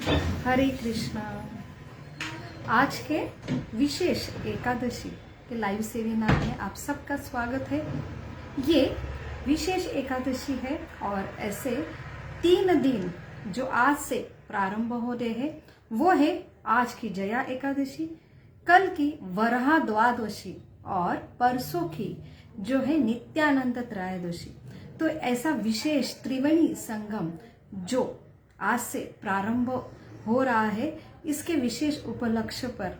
हरे कृष्णा। आज के विशेष एकादशी के लाइव सेमिनार में आप सबका स्वागत है। ये विशेष एकादशी है और ऐसे 3 दिन जो आज से प्रारंभ हो रहे हैं वो है आज की जया एकादशी, कल की वरहा द्वादशी और परसों की जो है नित्यानंद त्रयोदशी। तो ऐसा विशेष त्रिवेणी संगम जो आज से प्रारंभ हो रहा है, इसके विशेष उपलक्ष्य पर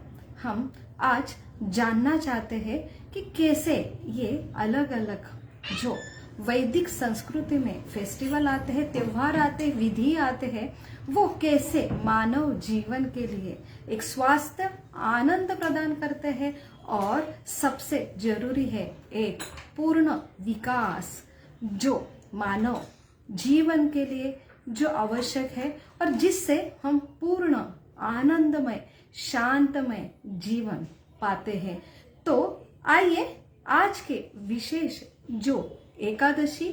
हम आज जानना चाहते हैं कि कैसे ये अलग अलग जो वैदिक संस्कृति में फेस्टिवल आते हैं, त्योहार आते हैं, विधि आते हैं, वो कैसे मानव जीवन के लिए एक स्वास्थ्य आनंद प्रदान करते हैं और सबसे जरूरी है एक पूर्ण विकास जो मानव जीवन के लिए जो आवश्यक है और जिससे हम पूर्ण आनंदमय शांतमय जीवन पाते हैं। तो आइए आज के विशेष जो एकादशी,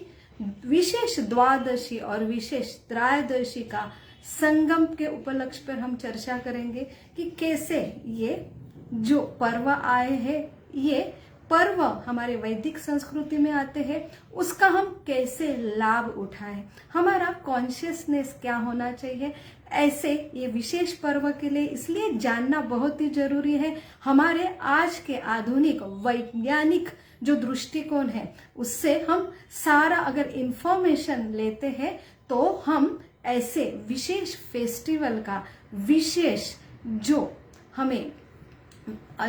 विशेष द्वादशी और विशेष त्रयोदशी का संगम के उपलक्ष्य पर हम चर्चा करेंगे कि कैसे ये जो पर्व आए हैं, ये पर्व हमारे वैदिक संस्कृति में आते हैं, उसका हम कैसे लाभ उठाएं, हमारा कॉन्शियसनेस क्या होना चाहिए। ऐसे ये विशेष पर्व के लिए इसलिए जानना बहुत ही जरूरी है। हमारे आज के आधुनिक वैज्ञानिक जो दृष्टिकोण है उससे हम सारा अगर इंफॉर्मेशन लेते हैं तो हम ऐसे विशेष फेस्टिवल का विशेष जो हमें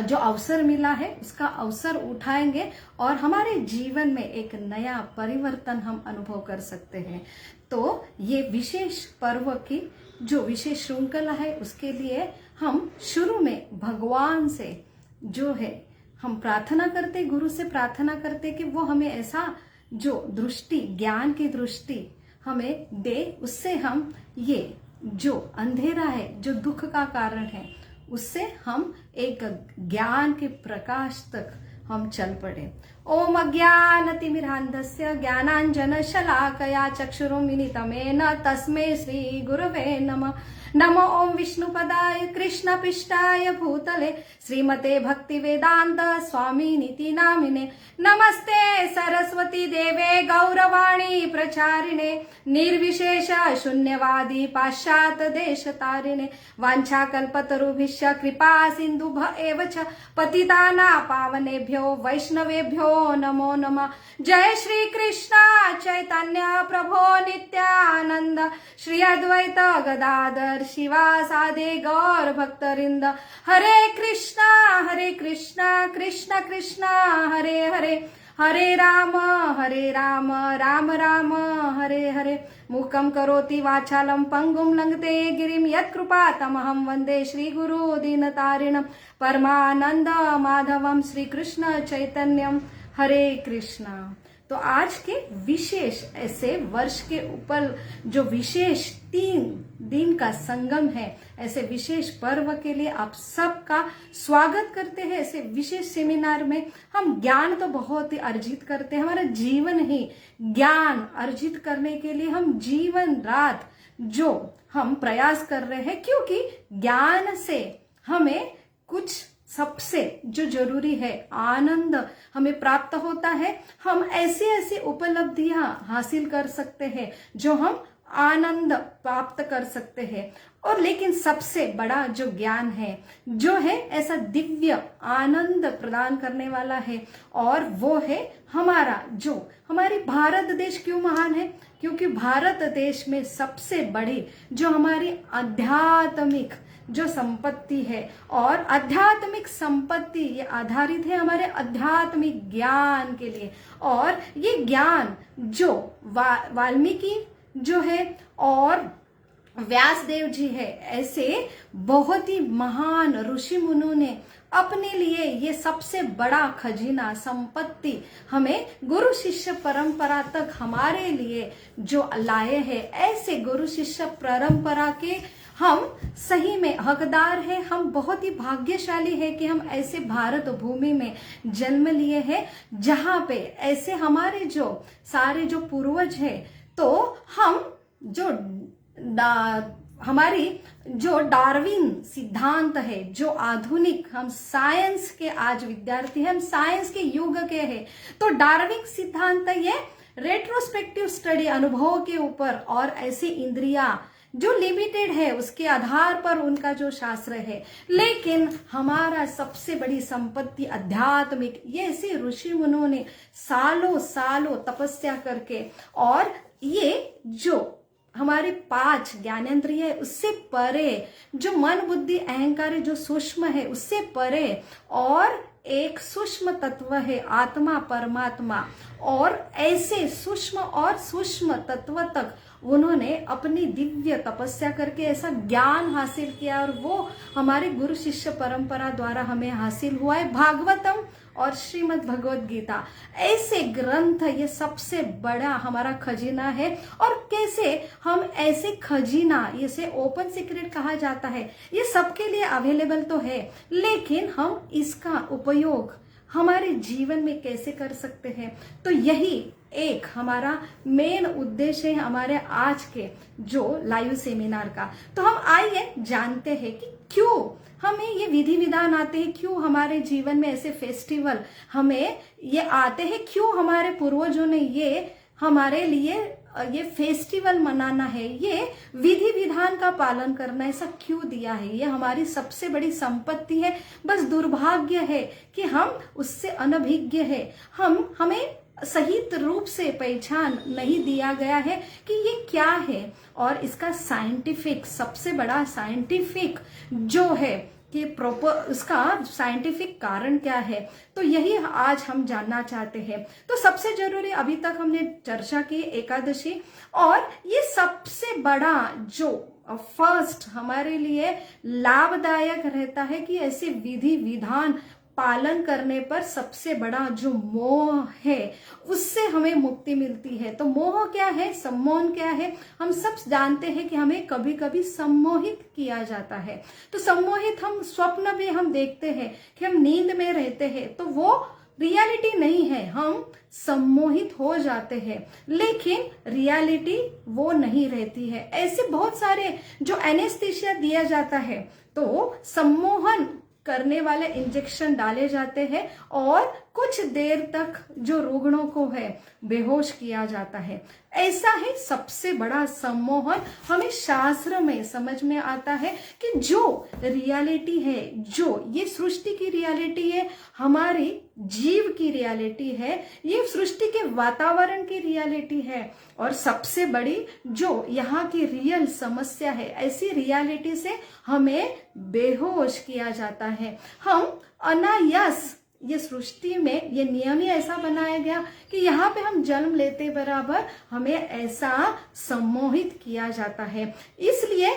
जो अवसर मिला है उसका अवसर उठाएंगे और हमारे जीवन में एक नया परिवर्तन हम अनुभव कर सकते हैं। तो ये विशेष पर्व की जो विशेष श्रृंखला है उसके लिए हम शुरू में भगवान से जो है हम प्रार्थना करते, गुरु से प्रार्थना करते कि वो हमें ऐसा जो दृष्टि, ज्ञान की दृष्टि हमें दे, उससे हम ये जो अंधेरा है, जो दुख का कारण है, उससे हम एक ज्ञान के प्रकाश तक हम चल पड़े। ओम अज्ञानतिमिरान्धस्य ज्ञानाञ्जनशलाकया चक्षुरुन्मिलितमेन तस्मै श्री गुरवे नमः। नमो ओम विष्णुपदाय कृष्णपिष्टाय भूतले श्रीमते भक्तिवेदांत स्वामिनिति नामिने। नमस्ते सरस्वती देवे गौरवाणी प्रचारिणे निर्विशेष शून्यवादी पाश्चात्य देश तारिणे। वाञ्छाकल्पतरुभ्यश्च कृपा सिन्धुभ्य एव च पतितानां पावनेभ्यो वैष्णवेभ्यो नमो नमः। जय श्री कृष्ण चैतन्य प्रभो नित्यानंद श्री अद्वैत गदाधर शिवासादि गौर भक्तवृंद। हरे कृष्णा कृष्ण कृष्ण हरे हरे, हरे राम राम राम हरे हरे। मूकं करोति वाचालं पंगुं लंघते गिरिं यत्कृपातमहं वन्दे श्रीगुरु दीनतारिणं परमानंद माधवं श्रीकृष्ण चैतन्यम। हरे कृष्णा। तो आज के विशेष ऐसे वर्ष के ऊपर जो विशेष 3 दिन का संगम है, ऐसे विशेष पर्व के लिए आप सबका स्वागत करते हैं। ऐसे विशेष सेमिनार में हम ज्ञान तो बहुत ही अर्जित करते हैं, हमारा जीवन ही ज्ञान अर्जित करने के लिए हम जीवन रात जो हम प्रयास कर रहे हैं, क्योंकि ज्ञान से हमें कुछ सबसे जो जरूरी है आनंद हमें प्राप्त होता है। हम ऐसी ऐसी उपलब्धियां हासिल कर सकते हैं जो हम आनंद प्राप्त कर सकते हैं। और लेकिन सबसे बड़ा जो ज्ञान है जो है ऐसा दिव्य आनंद प्रदान करने वाला है, और वो है हमारा जो हमारी भारत देश क्यों महान है, क्योंकि भारत देश में सबसे बड़ी जो हमारी आध्यात्मिक जो संपत्ति है, और आध्यात्मिक संपत्ति ये आधारित है हमारे आध्यात्मिक ज्ञान के लिए। और ये ज्ञान जो वाल्मीकि जो है और व्यासदेव जी है, ऐसे बहुत ही महान ऋषि मुनियों ने अपने लिए ये सबसे बड़ा खजीना संपत्ति हमें गुरु शिष्य परंपरा तक हमारे लिए जो लाए हैं। ऐसे गुरु शिष्य परंपरा के हम सही में हकदार हैं। हम बहुत ही भाग्यशाली है कि हम ऐसे भारत भूमि में जन्म लिए हैं जहां पे ऐसे हमारे जो सारे जो पूर्वज हैं, तो हम जो हमारी जो डार्विन सिद्धांत है, जो आधुनिक हम साइंस के आज विद्यार्थी हैं, हम साइंस के युग के हैं, तो डार्विन सिद्धांत ये रेट्रोस्पेक्टिव स्टडी अनुभव के ऊपर और ऐसी इंद्रियां जो लिमिटेड है उसके आधार पर उनका जो शास्त्र है। लेकिन हमारा सबसे बड़ी संपत्ति आध्यात्मिक, ये ऐसे ऋषि मुनियों ने सालों सालों तपस्या करके, और ये जो हमारे 5 ज्ञानेंद्रिय है उससे परे, जो मन बुद्धि अहंकार जो सूक्ष्म है उससे परे, और एक सूक्ष्म तत्व है आत्मा परमात्मा, और ऐसे सूक्ष्म और सूक्ष्म तत्व तक उन्होंने अपनी दिव्य तपस्या करके ऐसा ज्ञान हासिल किया, और वो हमारे गुरु शिष्य परंपरा द्वारा हमें हासिल हुआ है। भागवतम और श्रीमद् भगवत गीता ऐसे ग्रंथ, ये सबसे बड़ा हमारा खजीना है। और कैसे हम ऐसे खजीना, इसे ओपन सीक्रेट कहा जाता है, ये सबके लिए अवेलेबल तो है, लेकिन हम इसका उपयोग हमारे जीवन में कैसे कर सकते हैं, तो यही एक हमारा मेन उद्देश्य है हमारे आज के जो लाइव सेमिनार का। तो हम आइए जानते हैं कि क्यों हमें ये विधि विधान आते हैं, क्यों हमारे जीवन में ऐसे फेस्टिवल हमें ये आते हैं, क्यों हमारे पूर्वजों ने ये हमारे लिए ये फेस्टिवल मनाना है, ये विधि विधान का पालन करना ऐसा क्यों दिया है। ये हमारी सबसे बड़ी संपत्ति है, बस दुर्भाग्य है कि हम उससे अनभिज्ञ है, हमें सही रूप से पहचान नहीं दिया गया है कि ये क्या है। और इसका साइंटिफिक, सबसे बड़ा साइंटिफिक जो है कि प्रॉपर उसका साइंटिफिक कारण क्या है, तो यही आज हम जानना चाहते हैं। तो सबसे जरूरी, अभी तक हमने चर्चा की एकादशी, और ये सबसे बड़ा जो फर्स्ट हमारे लिए लाभदायक रहता है कि ऐसे विधि विधान पालन करने पर सबसे बड़ा जो मोह है उससे हमें मुक्ति मिलती है। तो मोह क्या है, सम्मोहन क्या है, हम सब जानते हैं कि हमें कभी कभी सम्मोहित किया जाता है। तो सम्मोहित, हम स्वप्न भी हम देखते हैं कि हम नींद में रहते हैं, तो वो रियलिटी नहीं है, हम सम्मोहित हो जाते हैं, लेकिन रियलिटी वो नहीं रहती है। ऐसे बहुत सारे जो एनेस्थीसिया दिया जाता है, तो सम्मोहन करने वाले इंजेक्शन डाले जाते हैं और कुछ देर तक जो रुग्णों को है बेहोश किया जाता है। ऐसा ही सबसे बड़ा सम्मोहन हमें शास्त्र में समझ में आता है कि जो रियलिटी है, जो ये सृष्टि की रियलिटी है, हमारी जीव की रियलिटी है, ये सृष्टि के वातावरण की रियलिटी है, और सबसे बड़ी जो यहाँ की रियल समस्या है, ऐसी रियलिटी से हमें बेहोश किया जाता है। हम अनायास, ये सृष्टि में ये नियम ही ऐसा बनाया गया कि यहाँ पे हम जन्म लेते बराबर हमें ऐसा सम्मोहित किया जाता है। इसलिए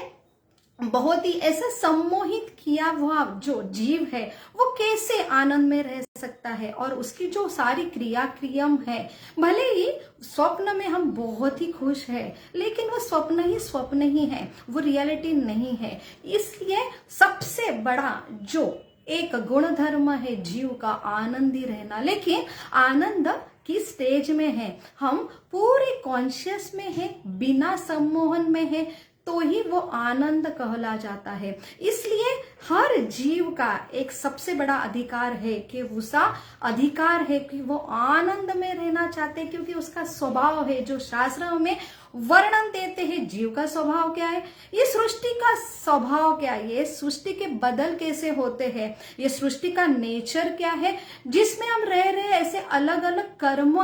बहुत ही ऐसा सम्मोहित किया हुआ जो जीव है वो कैसे आनंद में रह सकता है, और उसकी जो सारी क्रियाक्रम है, भले ही स्वप्न में हम बहुत ही खुश है, लेकिन वो स्वप्न ही है, वो रियलिटी नहीं है। इसलिए सबसे बड़ा जो एक गुण धर्म है जीव का, आनंदी रहना। लेकिन आनंद किस स्टेज में है, हम पूरे कॉन्शियस में है, बिना सम्मोहन में है, तो ही वो आनंद कहला जाता है। इसलिए हर जीव का एक सबसे बड़ा अधिकार है कि उसका अधिकार है कि वो आनंद में रहना चाहते, क्योंकि उसका स्वभाव है जो शास्त्रों में वर्णन देते हैं। जीव का स्वभाव क्या है, ये सृष्टि का स्वभाव क्या है, ये सृष्टि के बदल कैसे होते हैं, ये सृष्टि का नेचर क्या है, जिसमें हम रह रहे हैं, ऐसे अलग अलग कर्म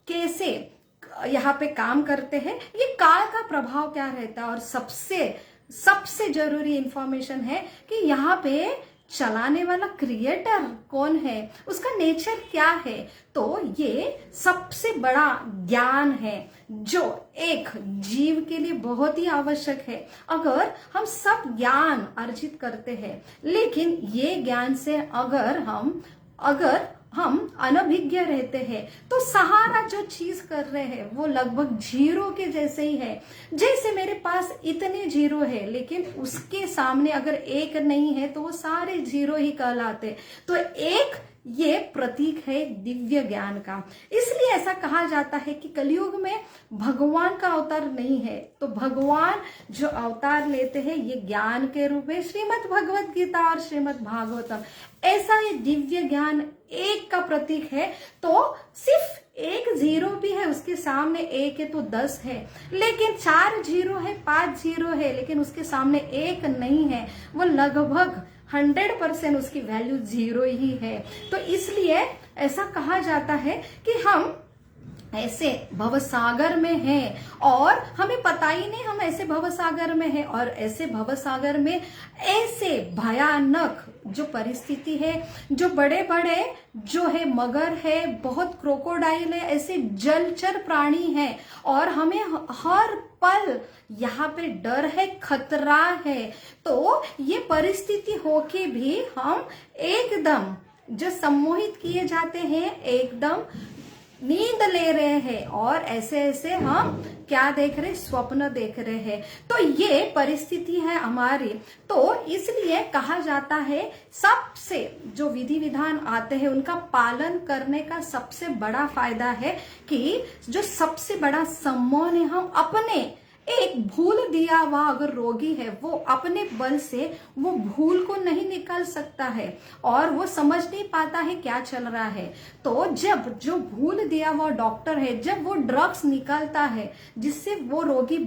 कैसे यहाँ पे काम करते हैं, ये काल का प्रभाव क्या रहता है, और सबसे जरूरी इंफॉर्मेशन है कि यहाँ पे चलाने वाला क्रिएटर कौन है, उसका नेचर क्या है। तो ये सबसे बड़ा ज्ञान है जो एक जीव के लिए बहुत ही आवश्यक है। अगर हम सब ज्ञान अर्जित करते हैं, लेकिन ये ज्ञान से अगर हम अनभिज्ञ रहते हैं, तो सहारा जो चीज कर रहे हैं वो लगभग जीरो के जैसे ही है। जैसे मेरे पास इतने जीरो है, लेकिन उसके सामने अगर एक नहीं है तो वो सारे जीरो ही कहलाते। तो एक ये प्रतीक है दिव्य ज्ञान का। इसलिए ऐसा कहा जाता है कि कलयुग में भगवान का अवतार नहीं है, तो भगवान जो अवतार लेते हैं ये ज्ञान के रूप में, श्रीमद् भगवत गीता और श्रीमद् भागवतम ऐसा ये दिव्य ज्ञान एक का प्रतीक है। तो सिर्फ एक जीरो भी है, उसके सामने एक है तो 10 है, लेकिन 4 जीरो है, 5 जीरो है, लेकिन उसके सामने एक नहीं है, वो लगभग 100% उसकी वैल्यू जीरो ही है। तो इसलिए ऐसा कहा जाता है कि हम ऐसे भवसागर में हैं और हमें पता ही नहीं हम ऐसे भवसागर में हैं, और ऐसे भवसागर में ऐसे भयानक जो परिस्थिति है, जो बड़े बड़े जो है मगर है, बहुत क्रोकोडाइल है, ऐसे जलचर प्राणी हैं, और हमें हर पल यहाँ पे डर है, खतरा है। तो ये परिस्थिति होके भी हम एकदम जो सम्मोहित किए जाते हैं, एकदम नींद ले रहे हैं, और ऐसे ऐसे हम क्या देख रहे, स्वप्न देख रहे हैं। तो ये परिस्थिति है हमारी। तो इसलिए कहा जाता है सबसे जो विधि विधान आते हैं उनका पालन करने का सबसे बड़ा फायदा है कि जो सबसे बड़ा सम्मान है, हम अपने एक भूल दिया हुआ अगर रोगी है, वो अपने बल से वो भूल को नहीं निकाल सकता है और वो समझ नहीं पाता है क्या चल रहा है। तो जब जो भूल दिया हुआ डॉक्टर है, जब वो ड्रग्स निकालता है जिससे वो रोगी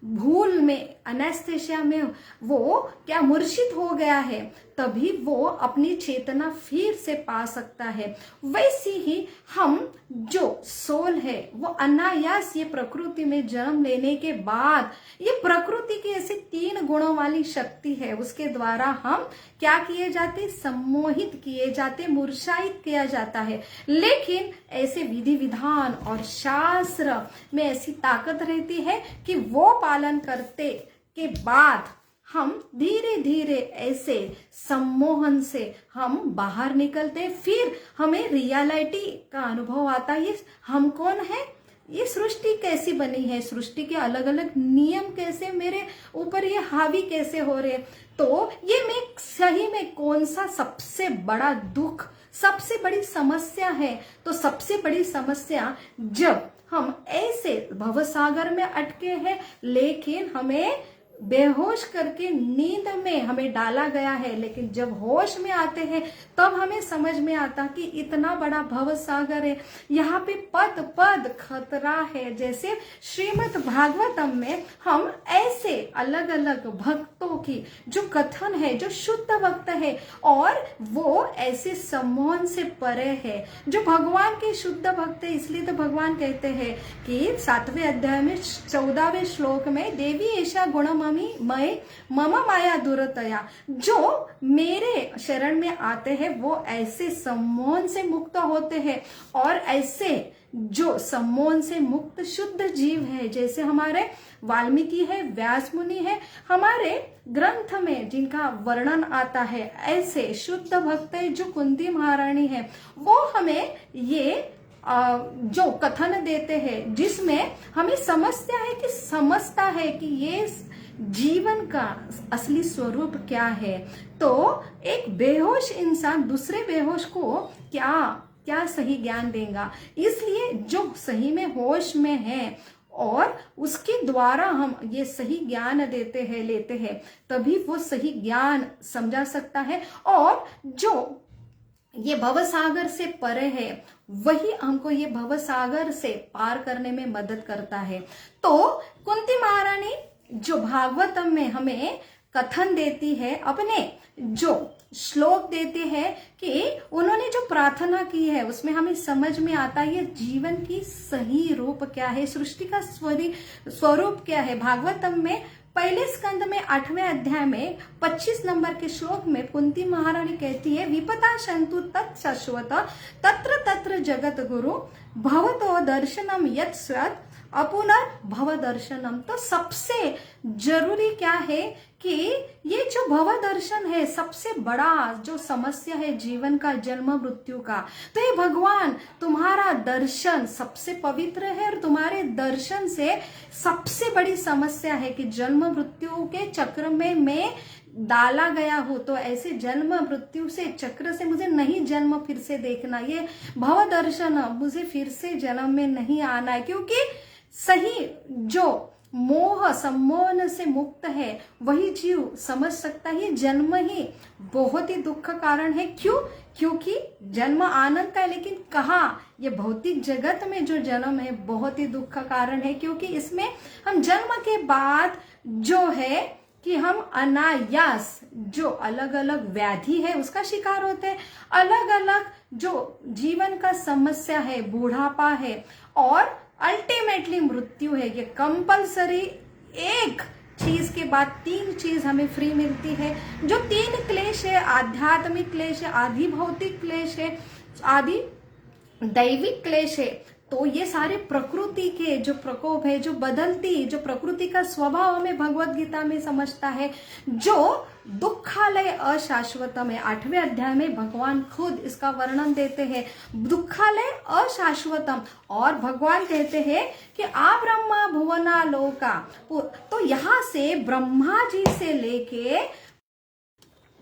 भूल में, एनेस्थेशिया में वो क्या मूर्छित हो गया है, तभी वो अपनी चेतना फिर से पा सकता है। वैसे ही हम जो सोल है वो अनायास ये प्रकृति में जन्म लेने के बाद, ये प्रकृति की ऐसे 3 गुणों वाली शक्ति है, उसके द्वारा हम क्या किए जाते, सम्मोहित किए जाते, मूर्छायित किया जाता है। लेकिन ऐसे विधि विधान और शास्त्र में ऐसी ताकत रहती है कि वो पालन करते के बाद हम धीरे धीरे ऐसे सम्मोहन से हम बाहर निकलते, फिर हमें रियलिटी का अनुभव आता है, ये हम कौन है, ये सृष्टि कैसी बनी है, सृष्टि के अलग अलग नियम कैसे मेरे ऊपर ये हावी कैसे हो रहे। तो ये मैं सही में कौन सा सबसे बड़ा दुख, सबसे बड़ी समस्या है, तो सबसे बड़ी समस्या जब हम ऐसे भवसागर में अटके हैं, लेकिन हमें बेहोश करके नींद में हमें डाला गया है, लेकिन जब होश में आते हैं तब हमें समझ में आता कि इतना बड़ा भवसागर है, यहाँ पे पद पद खतरा है। जैसे श्रीमद् भागवतम में हम ऐसे अलग अलग भक्तों की जो कथन है, जो शुद्ध भक्त है और वो ऐसे सम्मोहन से परे है, जो भगवान के शुद्ध भक्त है। इसलिए तो भगवान कहते हैं कि 7वें अध्याय में 14वें श्लोक में, देवी ऐसा गुणम मैं मम माया दुरतया, जो मेरे शरण में आते हैं वो ऐसे सम्मोहन से मुक्त होते हैं, और ऐसे जो सम्मोहन से मुक्त शुद्ध जीव है, जैसे हमारे वाल्मीकि है, व्यास मुनि है, हमारे ग्रंथ में जिनका वर्णन आता है, ऐसे शुद्ध भक्त है जो कुंती महारानी है, वो हमें ये जो कथन देते हैं, जिसमें हमें समझता है कि ये जीवन का असली स्वरूप क्या है। तो एक बेहोश इंसान दूसरे बेहोश को क्या सही ज्ञान देगा। इसलिए जो सही में होश में है और उसके द्वारा हम ये सही ज्ञान देते हैं, लेते हैं, तभी वो सही ज्ञान समझा सकता है, और जो ये भवसागर से परे है वही हमको ये भवसागर से पार करने में मदद करता है। तो कुंती महारानी जो भागवतम में हमें कथन देती है, अपने जो श्लोक देते हैं कि उन्होंने जो प्रार्थना की है, उसमें हमें समझ में आता है ये जीवन की सही रूप क्या है, सृष्टि का स्वरूप क्या है। भागवतम में पहले स्कंद में 8वें अध्याय में 25 नंबर के श्लोक में कुंती महारानी कहती है, विपदा शंतु तत्शाश्वत तत्र तत्र जगत गुरु भवतो दर्शनम यत् स्यात् अपुनर्भव दर्शनम। तो सबसे जरूरी क्या है कि ये जो भव दर्शन है, सबसे बड़ा जो समस्या है जीवन का, जन्म मृत्यु का, तो ये भगवान तुम्हारा दर्शन सबसे पवित्र है और तुम्हारे दर्शन से सबसे बड़ी समस्या है कि जन्म मृत्यु के चक्र में मैं डाला गया हूं। तो ऐसे जन्म मृत्यु से चक्र से मुझे नहीं जन्म फिर से देखना, ये भव दर्शन, मुझे फिर से जन्म में नहीं आना है, क्योंकि सही जो मोह सम्मोहन से मुक्त है वही जीव समझ सकता है जन्म ही बहुत ही दुख का कारण है। क्यों? क्योंकि जन्म आनंद का है, लेकिन कहाँ, ये भौतिक जगत में जो जन्म है बहुत ही दुख का कारण है, क्योंकि इसमें हम जन्म के बाद जो है कि हम अनायास जो अलग अलग व्याधि है उसका शिकार होते हैं, अलग अलग जो जीवन का समस्या है, बूढ़ापा है और अल्टीमेटली मृत्यु है। ये कंपलसरी एक चीज के बाद तीन चीज हमें फ्री मिलती है। जो तीन क्लेश है, आध्यात्मिक क्लेश है, आदि भौतिक क्लेश है, आदि दैविक क्लेश है, तो ये सारे प्रकृति के जो प्रकोप है, जो बदलती, जो प्रकृति का स्वभाव हमें भगवत गीता में समझता है, जो दुखालय अशाश्वतम है। 8वें अध्याय में भगवान खुद इसका वर्णन देते हैं, दुखालय अशाश्वतम। और भगवान कहते हैं कि आ ब्रह्मा भुवना लोका, तो यहां से ब्रह्मा जी से लेके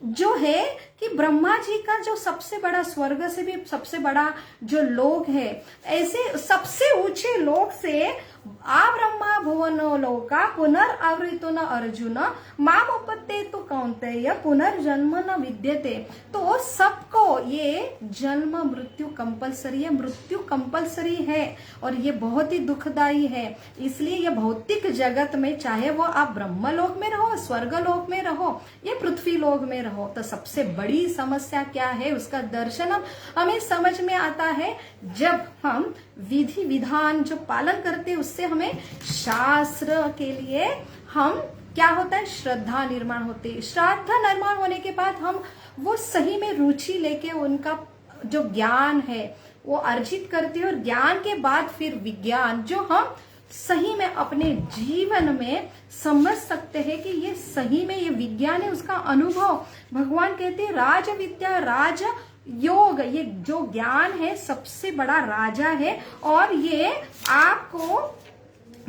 जो है कि ब्रह्मा जी का जो सबसे बड़ा, स्वर्ग से भी सबसे बड़ा जो लोक है, ऐसे सबसे ऊंचे लोक से आ ब्रह्मा भुवनो लोका पुनर्आवृतो न अर्जुन माम उपत्ते तो कौन्तेय पुनर्जन्म न विद्यते। तो सबको ये जन्म मृत्यु कंपलसरी है, मृत्यु कंपलसरी है और ये बहुत ही दुखदाई है। इसलिए ये भौतिक जगत में, चाहे वो आप ब्रह्मलोक में रहो, स्वर्गलोक में रहो या पृथ्वी लोक में रहो, तो सबसे बड़ी समस्या क्या है उसका दर्शन हमें समझ में आता है जब हम विधि विधान जो पालन करते हैं उससे हमें शास्त्र के लिए हम क्या होता है, श्रद्धा निर्माण होती है। श्रद्धा निर्माण होने के बाद हम वो सही में रुचि लेके उनका जो ज्ञान है वो अर्जित करते हैं और ज्ञान के बाद फिर विज्ञान जो हम सही में अपने जीवन में समझ सकते हैं कि ये सही में ये विज्ञान है, उसका अनुभव। भगवान कहते हैं राज विद्या राज योग, ये जो ज्ञान है सबसे बड़ा राजा है और ये आपको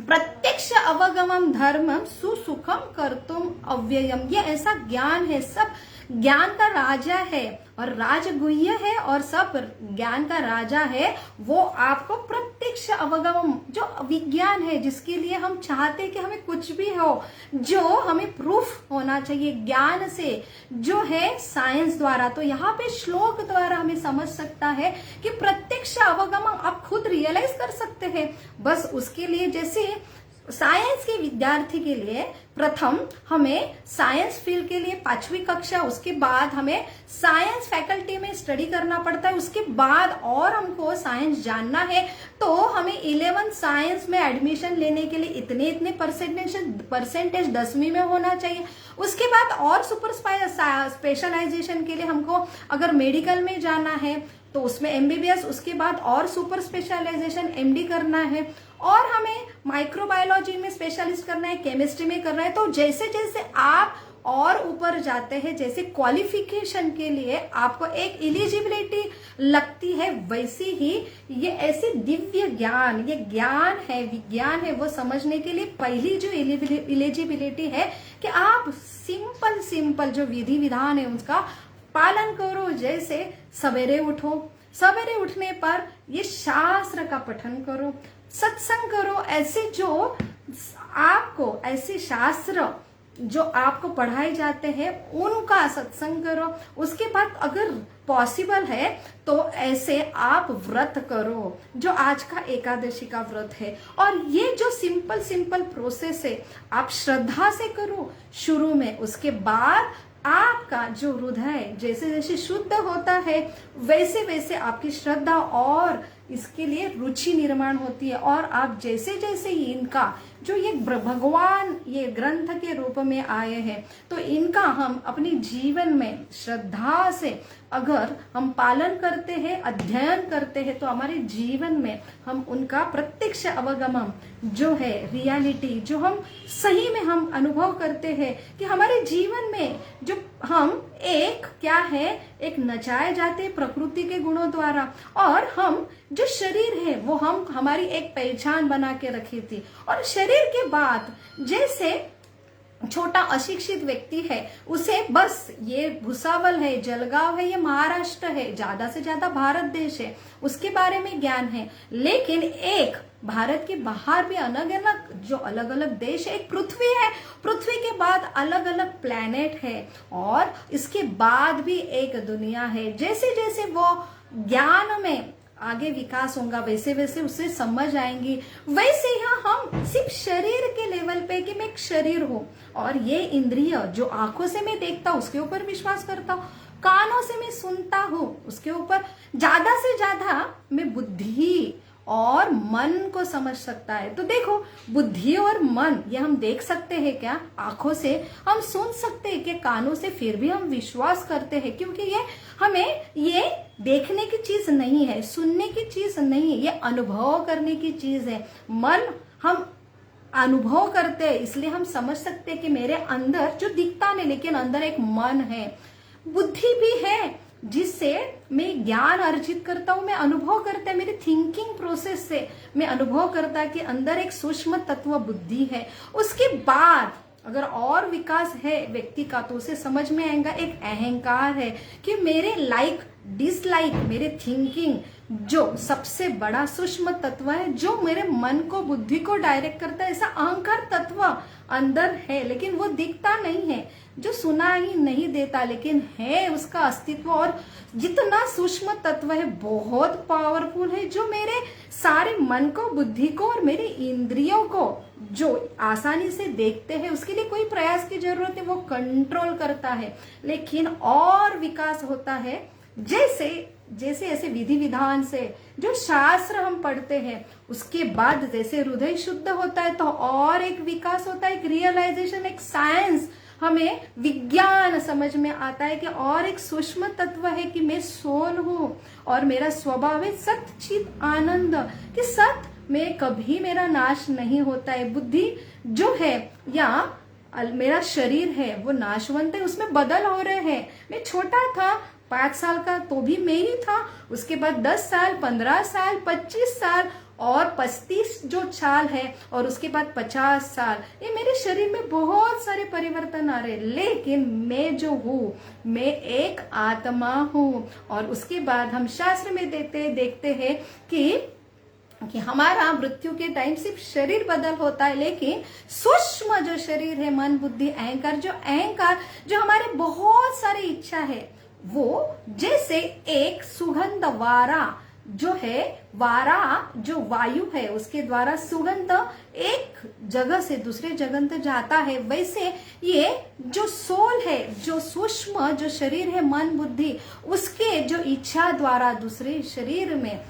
प्रत्यक्ष अवगमम धर्मम सुसुखम कर्तुम अव्ययम, ये ऐसा ज्ञान है, सब ज्ञान का राजा है और राजगुह्य है और सब ज्ञान का राजा है। वो आपको प्रत्यक्ष अवगम जो विज्ञान है, जिसके लिए हम चाहते हैं कि हमें कुछ भी हो, जो हमें प्रूफ होना चाहिए ज्ञान से, जो है साइंस द्वारा। तो यहाँ पे श्लोक द्वारा हमें समझ सकता है कि प्रत्यक्ष अवगम आप खुद रियलाइज कर सकते हैं। बस उसके लिए जैसे साइंस के विद्यार्थी के लिए प्रथम हमें साइंस फील्ड के लिए 5वीं कक्षा, उसके बाद हमें साइंस फैकल्टी में स्टडी करना पड़ता है, उसके बाद और हमको साइंस जानना है तो हमें 11 साइंस में एडमिशन लेने के लिए इतने इतने परसेंटेज 10वीं में होना चाहिए। उसके बाद और सुपर स्पेशलाइजेशन के लिए हमको अगर मेडिकल में जाना है तो उसमें MBBS, उसके बाद और सुपर स्पेशलाइजेशन MD करना है और हमें माइक्रोबायोलॉजी में स्पेशलिस्ट करना है, केमिस्ट्री में करना है। तो जैसे जैसे आप और ऊपर जाते हैं, जैसे क्वालिफिकेशन के लिए आपको एक एलिजिबिलिटी लगती है, वैसी ही ये ऐसे दिव्य ज्ञान, ये ज्ञान है, विज्ञान है, वो समझने के लिए पहली जो एलिजिबिलिटी है कि आप सिंपल जो विधि विधान है उसका पालन करो। जैसे सवेरे उठो, सवेरे उठने पर ये शास्त्र का पठन करो, सत्संग करो, ऐसे जो आपको ऐसे शास्त्र जो आपको पढ़ाए जाते हैं उनका सत्संग करो। उसके बाद अगर पॉसिबल है तो ऐसे आप व्रत करो, जो आज का एकादशी का व्रत है। और ये जो सिंपल प्रोसेस है आप श्रद्धा से करो शुरू में, उसके बाद आपका जो हृदय जैसे जैसे शुद्ध होता है वैसे वैसे आपकी श्रद्धा और इसके लिए रुचि निर्माण होती है और आप जैसे जैसे इनका जो ये भगवान ये ग्रंथ के रूप में आए हैं, तो इनका हम अपने जीवन में श्रद्धा से अगर हम पालन करते हैं, अध्ययन करते हैं, तो हमारे जीवन में हम उनका प्रत्यक्ष अवगमन जो है रियलिटी, जो हम सही में हम अनुभव करते हैं कि हमारे जीवन में जो हम एक क्या है, एक नचाए जाते प्रकृति के गुणों द्वारा, और हम जो शरीर है वो हम हमारी एक पहचान बना के रखी थी। और शरीर के बाद जैसे छोटा अशिक्षित व्यक्ति है, उसे बस ये भुसावल है, जलगांव है, ये महाराष्ट्र है, ज्यादा से ज्यादा भारत देश है, उसके बारे में ज्ञान है। लेकिन एक भारत के बाहर भी अलग अलग जो अलग अलग देश है, एक पृथ्वी है, पृथ्वी के बाद अलग अलग प्लेनेट है, और इसके बाद भी एक दुनिया है। जैसे जैसे वो ज्ञान में आगे विकास होगा, वैसे वैसे उसे समझ आएंगी। वैसे यहाँ हम सिर्फ शरीर के लेवल पे कि मैं एक शरीर हूँ, और ये इंद्रिय जो आंखों से मैं देखता हूँ उसके ऊपर विश्वास करता हूँ, कानों से मैं सुनता हूँ उसके ऊपर, ज्यादा से ज्यादा मैं बुद्धि और मन को समझ सकता है। तो देखो, बुद्धि और मन ये हम देख सकते हैं क्या? आंखों से हम सुन सकते हैं कि कानों से, फिर भी हम विश्वास करते हैं, क्योंकि ये हमें ये देखने की चीज नहीं है, सुनने की चीज नहीं है, ये अनुभव करने की चीज है। मन हम अनुभव करते हैं, इसलिए हम समझ सकते हैं कि मेरे अंदर जो दिखता नहीं, लेकिन अंदर एक मन है। बुद्धि भी है जिससे मैं ज्ञान अर्जित करता हूं, मैं अनुभव करता है, मेरी थिंकिंग प्रोसेस से मैं अनुभव करता है कि अंदर एक सूक्ष्म तत्व बुद्धि है। उसके बाद अगर और विकास है व्यक्ति का, तो उसे समझ में आएगा एक अहंकार है कि मेरे लाइक डिसलाइक, मेरे थिंकिंग जो सबसे बड़ा सूक्ष्म तत्व है, जो मेरे मन को, बुद्धि को डायरेक्ट करता है, ऐसा अहंकार तत्व अंदर है, लेकिन वो दिखता नहीं है, जो सुना ही नहीं देता, लेकिन है उसका अस्तित्व। और जितना सूक्ष्म तत्व है बहुत पावरफुल है, जो मेरे सारे मन को, बुद्धि को और मेरे इंद्रियों को जो आसानी से देखते हैं, उसके लिए कोई प्रयास की जरूरत है, वो कंट्रोल करता है। लेकिन और विकास होता है जैसे जैसे ऐसे विधि विधान से जो शास्त्र हम पढ़ते हैं, उसके बाद जैसे हृदय शुद्ध होता है, तो और एक विकास होता है, एक रियलाइजेशन, एक साइंस, हमें विज्ञान समझ में आता है कि और एक सूक्ष्म तत्व है कि मैं सोल हूं और मेरा स्वभाव है सत्य चित आनंद, कि सत्य में कभी मेरा नाश नहीं होता है। बुद्धि जो है या मेरा शरीर है वो नाशवंत है, उसमें बदल हो रहे हैं। मैं छोटा था 5 साल का तो भी मैं ही था, उसके बाद 10 साल, 15 साल, 25 साल और 35 जो साल है, और उसके बाद 50 साल, ये मेरे शरीर में बहुत सारे परिवर्तन आ रहे हैं। लेकिन मैं जो हूँ, मैं एक आत्मा हूँ। और उसके बाद हम शास्त्र में देखते हैं कि हमारा मृत्यु के टाइम सिर्फ शरीर बदल होता है, लेकिन सूक्ष्म जो शरीर है, मन, बुद्धि, अहंकार जो हमारे बहुत सारी इच्छा है, वो जैसे एक सुगंध वारा जो है, वारा जो वायु है उसके द्वारा सुगंध एक जगह से दूसरे जगह तक जाता है, वैसे ये जो सोल है, जो सूक्ष्म जो शरीर है, मन, बुद्धि, उसके जो इच्छा द्वारा दूसरे शरीर में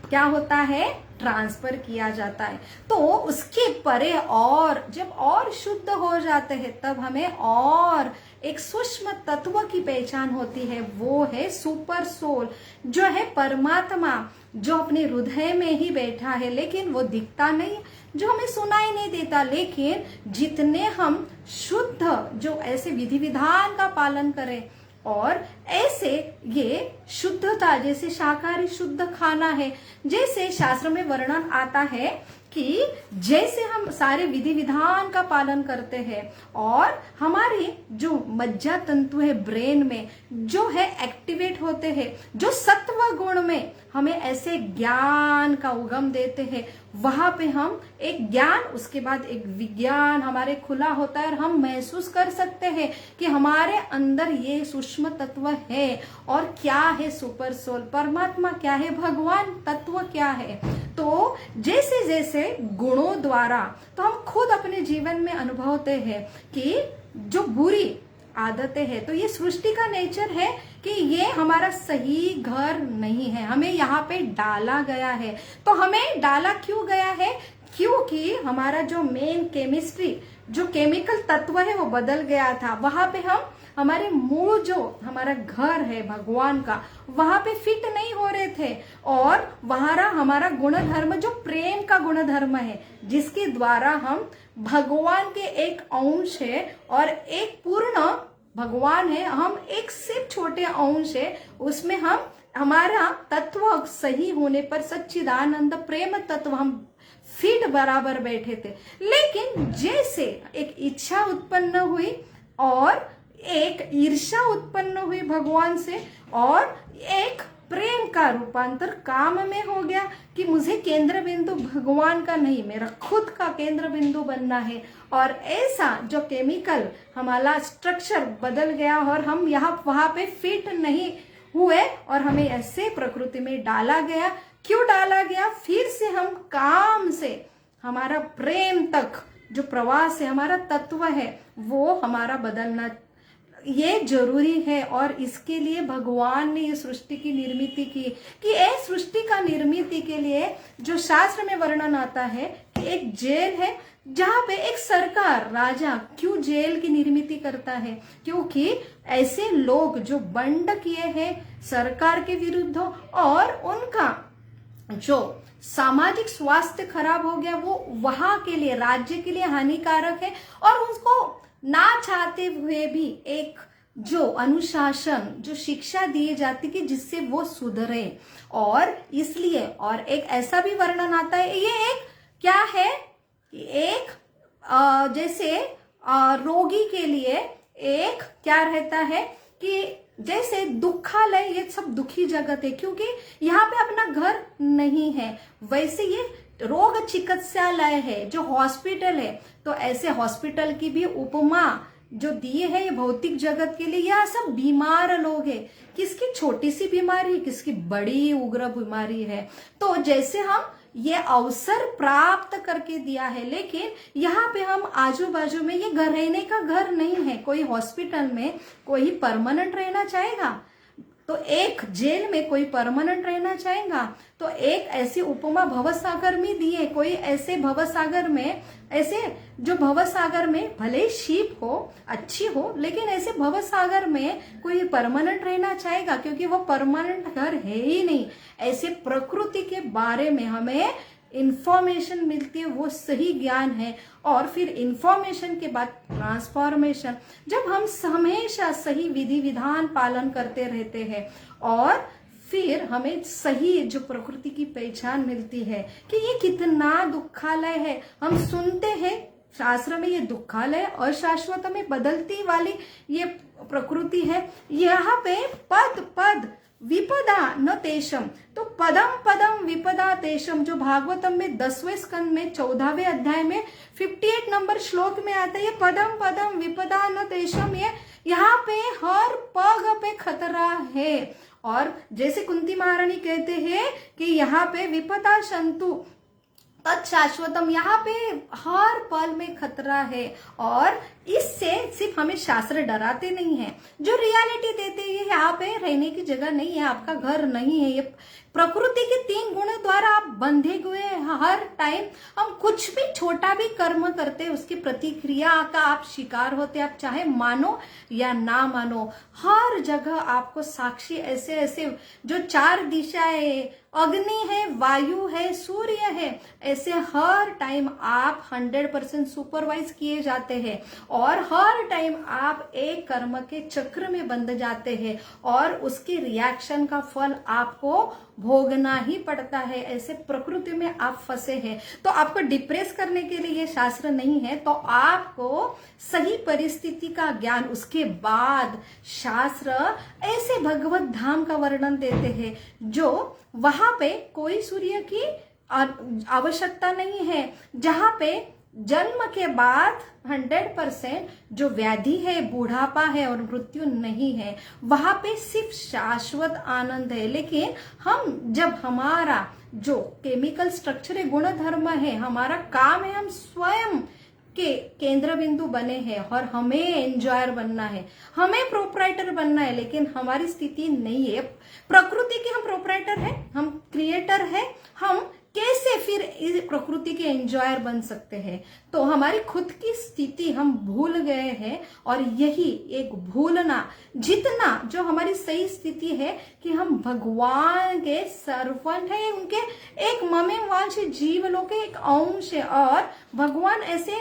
क्या होता है, ट्रांसफर किया जाता है। तो उसके परे और जब और शुद्ध हो जाते हैं, तब हमें और एक सूक्ष्म तत्व की पहचान होती है, वो है सुपर सोल, जो है परमात्मा, जो अपने हृदय में ही बैठा है, लेकिन वो दिखता नहीं, जो हमें सुनाई नहीं देता। लेकिन जितने हम शुद्ध जो ऐसे विधि विधान का पालन करें, और ऐसे ये शुद्धता, जैसे शाकाहारी शुद्ध खाना है, जैसे शास्त्र में वर्णन आता है कि जैसे हम सारे विधि विधान का पालन करते हैं और हमारे जो मज्जा तंतु है ब्रेन में जो है एक्टिवेट होते हैं, जो सत्व गुण में हमें ऐसे ज्ञान का उगम देते हैं, वहां पे हम एक ज्ञान, उसके बाद एक विज्ञान हमारे खुला होता है, और हम महसूस कर सकते हैं कि हमारे अंदर ये सूक्ष्म तत्व है। और क्या है सुपर सोल, परमात्मा क्या है, भगवान तत्व क्या है। तो जैसे जैसे गुणों द्वारा तो हम खुद अपने जीवन में अनुभवते हैं कि जो बुरी आदतें हैं, तो ये सृष्टि का नेचर है कि ये हमारा सही घर नहीं है, हमें यहाँ पे डाला गया है। तो हमें डाला क्यों गया है क्योंकि हमारा जो मेन केमिस्ट्री, जो केमिकल तत्व है वो बदल गया था। वहां पे हम हमारे मूल जो हमारा घर है भगवान का, वहां पे फिट नहीं हो रहे थे। और वहां हमारा गुणधर्म जो प्रेम का गुणधर्म है, जिसके द्वारा हम भगवान के एक अंश है और एक पूर्ण भगवान है, हम एक सिर्फ छोटे अंश है, उसमें हम हमारा तत्व सही होने पर सच्चिदानंद प्रेम तत्व हम फिट बराबर बैठे थे। लेकिन जैसे एक इच्छा उत्पन्न हुई और एक ईर्ष्या उत्पन्न हुई भगवान से, और एक प्रेम का रूपांतर काम में हो गया कि मुझे केंद्र बिंदु भगवान का नहीं, मेरा खुद का केंद्र बिंदु बनना है। और ऐसा जो केमिकल हमारा स्ट्रक्चर बदल गया और हम यहाँ वहां पे फिट नहीं हुए और हमें ऐसे प्रकृति में डाला गया। क्यों डाला गया? फिर से हम काम से हमारा प्रेम तक जो प्रवास है, हमारा तत्व है, वो हमारा बदलना ये जरूरी है। और इसके लिए भगवान ने ये सृष्टि की निर्मित की कि इस सृष्टि का निर्मित के लिए जो शास्त्र में वर्णन आता है कि एक जेल है जहां पे एक सरकार राजा क्यों जेल की निर्मित करता है? क्योंकि ऐसे लोग जो बंड किए हैं सरकार के विरुद्ध और उनका जो सामाजिक स्वास्थ्य खराब हो गया, वो वहां के लिए, राज्य के लिए हानिकारक है। और उसको ना चाहते हुए भी एक जो अनुशासन, जो शिक्षा दी जाती कि जिससे वो सुधरे। और इसलिए और एक ऐसा भी वर्णन आता है, ये एक क्या है, एक जैसे रोगी के लिए एक क्या रहता है कि जैसे दुखालय, ये सब दुखी जगत है क्योंकि यहाँ पे अपना घर नहीं है, वैसे ये रोग चिकित्सालय है जो हॉस्पिटल है। तो ऐसे हॉस्पिटल की भी उपमा जो दी है ये भौतिक जगत के लिए, यह सब बीमार लोग हैं, किसकी छोटी सी बीमारी, किसकी बड़ी उग्र बीमारी है। तो जैसे हम ये अवसर प्राप्त करके दिया है, लेकिन यहाँ पे हम आजू बाजू में, ये घर रहने का घर नहीं है। कोई हॉस्पिटल में कोई परमानेंट रहना चाहेगा, तो एक जेल में कोई परमानेंट रहना चाहेगा। तो एक ऐसी उपमा भवसागर में दी है, कोई ऐसे भवसागर में, ऐसे जो भवसागर में भले शिप हो, अच्छी हो, लेकिन ऐसे भवसागर में कोई परमानेंट रहना चाहेगा? क्योंकि वो परमानेंट घर है ही नहीं। ऐसे प्रकृति के बारे में हमें इंफॉर्मेशन मिलती है, वो सही ज्ञान है। और फिर इंफॉर्मेशन के बाद ट्रांसफॉर्मेशन, जब हम हमेशा सही विधि विधान पालन करते रहते हैं और फिर हमें सही जो प्रकृति की पहचान मिलती है कि ये कितना दुखालय है। हम सुनते हैं शास्त्र में ये दुखालय और शाश्वत में बदलती वाली ये प्रकृति है। यहाँ पे पद पद विपदा न तेषम, तो पदम पदम विपदा तेषम जो भागवतम में 10वें स्कंद में 14वें अध्याय में 58 नंबर श्लोक में आता है, ये पदम पदम विपदा न तेषम, ये यहाँ पे हर पग पे खतरा है। और जैसे कुंती महारानी कहते हैं कि यहाँ पे विपदा शंतु तत्शाश्वतम, यहाँ पे हर पल में खतरा है। और इससे सिर्फ हमें शास्त्र डराते नहीं है, जो रियलिटी देते हैं यहाँ पे रहने की जगह नहीं है, आपका घर नहीं है। ये प्रकृति के 3 गुण द्वारा आप बंधे हुए हैं। हर टाइम हम कुछ भी छोटा भी कर्म करते हैं, उसकी प्रतिक्रिया का आप शिकार होते, आप चाहे मानो या ना मानो। हर जगह आपको साक्षी ऐसे ऐसे जो 4 दिशाएं, अग्नि है, वायु है, सूर्य है, ऐसे हर टाइम आप 100% सुपरवाइज किए जाते हैं और हर टाइम आप एक कर्म के चक्र में बंध जाते हैं और उसके रिएक्शन का फल आपको भोगना ही पड़ता है। ऐसे प्रकृति में आप फंसे हैं। तो आपको डिप्रेस करने के लिए ये शास्त्र नहीं है, तो आपको सही परिस्थिति का ज्ञान, उसके बाद शास्त्र ऐसे भगवत धाम का वर्णन देते हैं जो वहां पे कोई सूर्य की आवश्यकता नहीं है, जहां पे जन्म के बाद 100% जो व्याधि है, बुढ़ापा है और मृत्यु नहीं है, वहां पे सिर्फ शाश्वत आनंद है। लेकिन हम जब हमारा जो केमिकल स्ट्रक्चर है, गुण धर्म है, हमारा काम है, हम स्वयं के केंद्र बिंदु बने हैं और हमें एंजॉयर बनना है, हमें प्रोप्राइटर बनना है, लेकिन हमारी स्थिति नहीं है प्रकृति की। हम प्रोप्राइटर है, हम क्रिएटर है, हम कैसे फिर इस प्रकृति के एंजॉयर बन सकते हैं। तो हमारी खुद की स्थिति हम भूल गए हैं, और यही एक भूलना, जितना जो हमारी सही स्थिति है कि हम भगवान के सर्वेंट है, उनके एक ममेवांश जीव लोग के एक अंश है। और भगवान ऐसे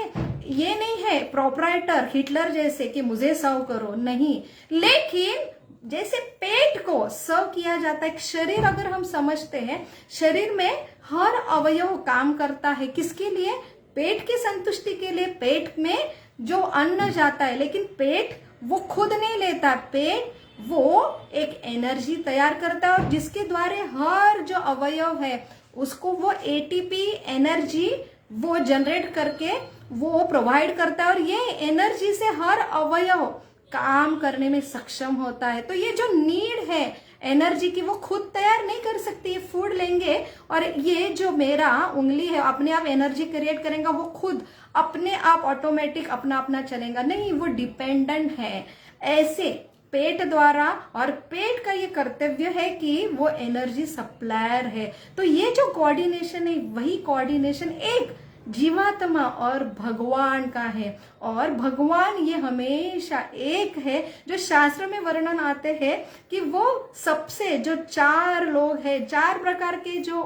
ये नहीं है प्रोपराइटर हिटलर जैसे कि मुझे सर्व करो, नहीं, लेकिन जैसे पेट को सर्व किया जाता है, शरीर अगर हम समझते हैं, शरीर में हर अवयव काम करता है, किसके लिए? पेट की संतुष्टि के लिए। पेट में जो अन्न जाता है, लेकिन पेट वो खुद नहीं लेता, पेट वो एक एनर्जी तैयार करता है, और जिसके द्वारा हर जो अवयव है उसको वो एटीपी एनर्जी वो जनरेट करके वो प्रोवाइड करता है, और ये एनर्जी से हर अवयव काम करने में सक्षम होता है। तो ये जो नीड है एनर्जी की, वो खुद तैयार नहीं कर सकती। ये फूड लेंगे और ये जो मेरा उंगली है अपने आप एनर्जी क्रिएट करेगा, वो खुद अपने आप ऑटोमेटिक अपना अपना चलेगा, नहीं, वो डिपेंडेंट है ऐसे पेट द्वारा। और पेट का ये कर्तव्य है कि वो एनर्जी सप्लायर है। तो ये जो कोऑर्डिनेशन है, वही कोऑर्डिनेशन एक जीवात्मा और भगवान का है। और भगवान ये हमेशा एक है, जो शास्त्र में वर्णन आते हैं कि वो सबसे जो 4 लोग हैं, 4 प्रकार के जो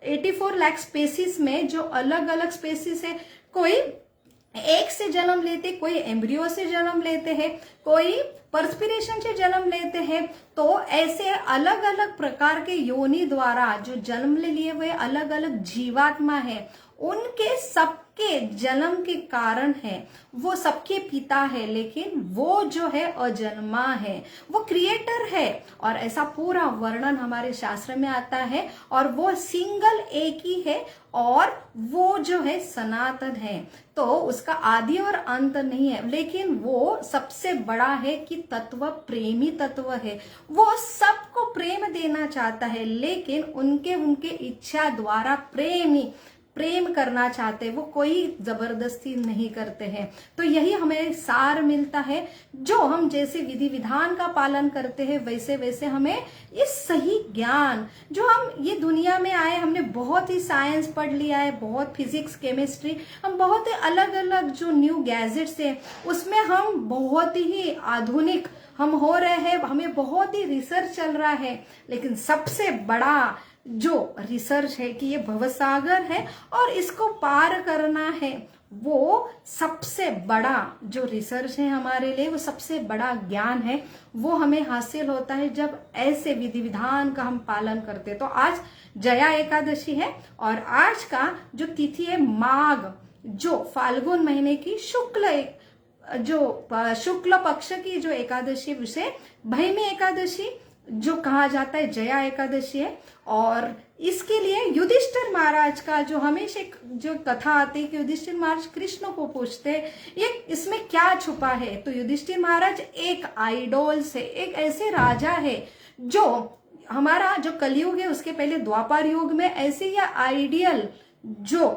84 लाख स्पेसीज में जो अलग अलग स्पेसीज है, कोई एक से जन्म लेते, कोई एम्ब्रियो से जन्म लेते हैं, कोई पर्सपिरेशन से जन्म लेते हैं। तो ऐसे अलग अलग प्रकार के योनि द्वारा जो जन्म ले लिए हुए अलग अलग जीवात्मा है, उनके सबके जन्म के कारण है, वो सबके पिता है, लेकिन वो जो है अजन्मा है, वो क्रिएटर है। और ऐसा पूरा वर्णन हमारे शास्त्र में आता है, और वो सिंगल एक ही है, और वो जो है सनातन है। तो उसका आदि और अंत नहीं है, लेकिन वो सबसे बड़ा है कि तत्व प्रेमी तत्व है। वो सबको प्रेम देना चाहता है, लेकिन उनके इच्छा द्वारा प्रेम करना चाहते हैं, वो कोई जबरदस्ती नहीं करते हैं। तो यही हमें सार मिलता है, जो हम जैसे विधि विधान का पालन करते हैं, वैसे वैसे हमें ये सही ज्ञान, जो हम ये दुनिया में आए, हमने बहुत ही साइंस पढ़ लिया है, बहुत फिजिक्स केमिस्ट्री, हम बहुत ही अलग अलग जो न्यू गैजेट्स है उसमें हम बहुत ही आधुनिक हम हो रहे हैं, हमें बहुत ही रिसर्च चल रहा है, लेकिन सबसे बड़ा जो रिसर्च है कि ये भवसागर है और इसको पार करना है, वो सबसे बड़ा जो रिसर्च है हमारे लिए, वो सबसे बड़ा ज्ञान है, वो हमें हासिल होता है जब ऐसे विधि विधान का हम पालन करते हैं। तो आज जया एकादशी है, और आज का जो तिथि है माघ, जो फाल्गुन महीने की शुक्ल पक्ष की जो एकादशी, उसे भैमी एकादशी जो कहा जाता है, जया एकादशी है। और इसके लिए युधिष्ठिर महाराज का जो हमेशा जो कथा आती है कि युधिष्ठिर महाराज कृष्ण को पूछते हैं ये इसमें क्या छुपा है, तो युधिष्ठिर महाराज एक आइडोल से, एक ऐसे राजा है जो हमारा जो कलयुग है उसके पहले द्वापर युग में ऐसे या आइडियल जो